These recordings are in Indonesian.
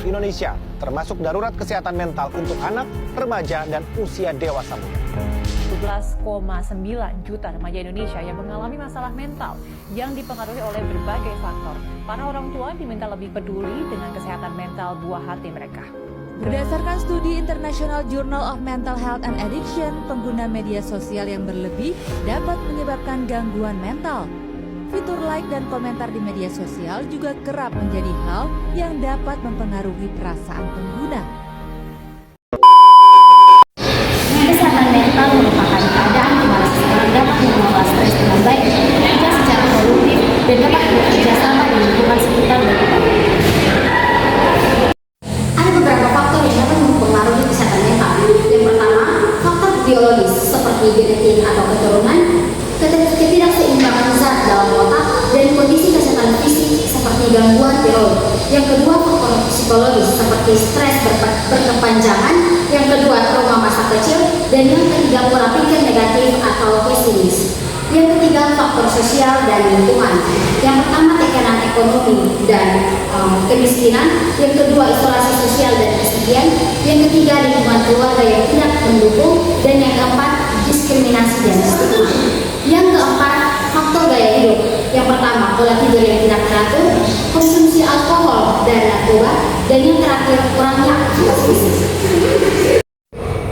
Indonesia, termasuk darurat kesehatan mental untuk anak, remaja, dan usia dewasa muda. 17,9 juta remaja Indonesia yang mengalami masalah mental yang dipengaruhi oleh berbagai faktor. Para orang tua diminta lebih peduli dengan kesehatan mental buah hati mereka. Berdasarkan studi International Journal of Mental Health and Addiction, pengguna media sosial yang berlebih dapat menyebabkan gangguan mental. Fitur like dan komentar di media sosial juga kerap menjadi hal yang dapat mempengaruhi perasaan pengguna. Kesehatan mental merupakan keadaan di mana seseorang dapat mengelola stres dengan baik, bekerja secara produktif, dan dapat bekerja sama di lingkungan sekitar mereka. Ada beberapa faktor yang dapat mempengaruhi kesehatan mental. Yang pertama, faktor biologis seperti genetik atau keturunan, ketidakseimbangan zat dalam otak, dan kondisi kesehatan fisik seperti gangguan tiroid. Yang kedua, faktor psikologis seperti stres berkepanjangan. Yang kedua, trauma masa kecil. Dan yang ketiga, pola pikir negatif atau pesimis. Yang ketiga, faktor sosial dan lingkungan. Yang pertama, tekanan ekonomi dan kemiskinan. Yang kedua, isolasi sosial dan kesedihan. Yang ketiga, lingkungan keluarga yang tidak mendukung. Dan yang keempat, diskriminasi dan stigma. Yang keempat, faktor gaya hidup. Yang pertama, pola tidur yang tidak teratur, konsumsi alkohol dan narkoba, dan yang terakhir, kurangnya aktivitas fisik.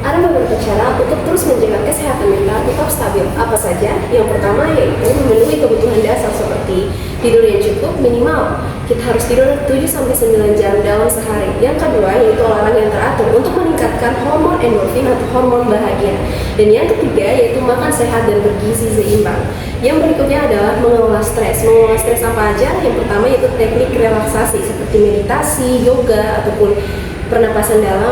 Ada beberapa cara untuk terus menjaga kesehatan mental tetap stabil. Apa saja? Yang pertama yaitu memenuhi kebutuhan dasar seperti tidur yang cukup minimal. Kita harus tidur 7-9 jam dalam sehari. Yang kedua yaitu olahraga yang teratur untuk meningkatkan hormon endorfin atau hormon bahagia. Dan yang ketiga yaitu makan sehat dan bergizi seimbang. Yang berikutnya adalah mengelola stres. Mengelola stres apa aja? Yang pertama yaitu teknik relaksasi seperti meditasi, yoga, ataupun pernapasan dalam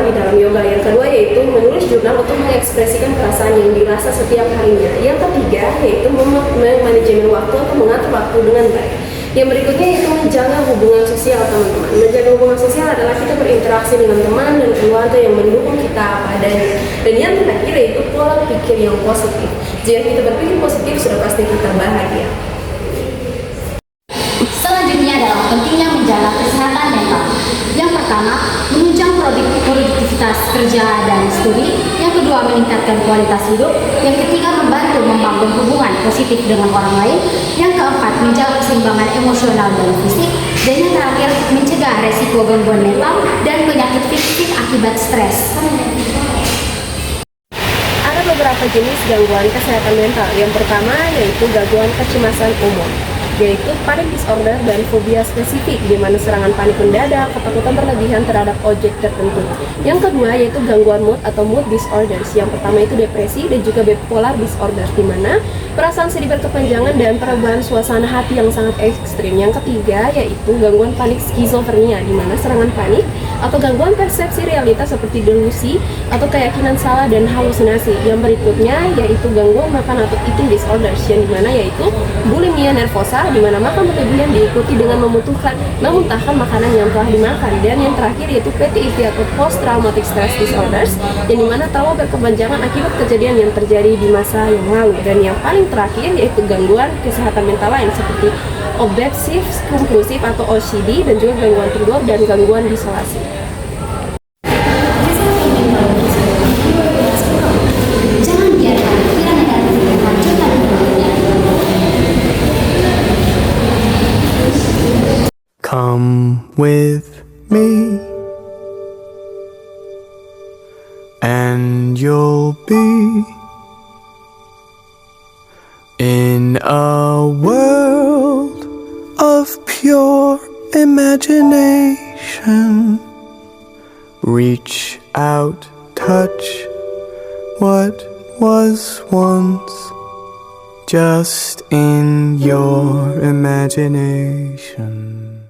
di dalam yoga. Yang kedua yaitu menulis jurnal untuk mengekspresikan perasaan yang dirasa setiap harinya. Yang ketiga yaitu manajemen waktu atau mengatur waktu dengan baik. Yang berikutnya yaitu menjaga hubungan sosial, teman-teman. Menjaga hubungan sosial adalah kita berinteraksi dengan teman dan keluarga yang mendukung kita apa adanya. Dan yang terakhir yaitu pola pikir yang positif. Jika kita berpikir positif, sudah pasti kita bahagia. Selanjutnya adalah pentingnya menjaga kesehatan mental. Yang pertama, menunjang produktivitas kerja dan studi. Yang kedua, meningkatkan kualitas hidup. Yang ketiga, membantu membangun hubungan positif dengan orang lain. Yang keempat, menjaga keseimbangan emosional dan fisik. Dan yang terakhir, mencegah resiko gangguan mental dan penyakit fisik akibat stres. Ada beberapa jenis gangguan kesehatan mental. Yang pertama yaitu gangguan kecemasan umum, yaitu panic disorder dan fobia spesifik, di mana serangan panik mendadak, ketakutan berlebihan terhadap objek tertentu. Yang kedua yaitu gangguan mood atau mood disorders. Yang pertama itu depresi dan juga bipolar disorder, di mana perasaan sedih berkepanjangan dan perubahan suasana hati yang sangat ekstrim. Yang ketiga yaitu gangguan panik skizofrenia, di mana serangan panik atau gangguan persepsi realitas seperti delusi atau keyakinan salah dan halusinasi. Yang berikutnya yaitu gangguan makan atau eating disorders, yang dimana yaitu bulimia nervosa, di mana makan berlebihan diikuti dengan memuntahkan makanan yang telah dimakan. Dan yang terakhir yaitu PTSD atau post traumatic stress disorders, yang dimana trauma berkepanjangan akibat kejadian yang terjadi di masa yang lalu. Dan yang paling terakhir yaitu gangguan kesehatan mental lain seperti obsesif kompulsif atau OCD, dan juga gangguan tidur dan gangguan isolasi. Jangan biarkan pikiran negatif menghancurkan hidupnya. Come with me, and you'll be in a world of pure imagination. Reach out, touch what was once just in your imagination.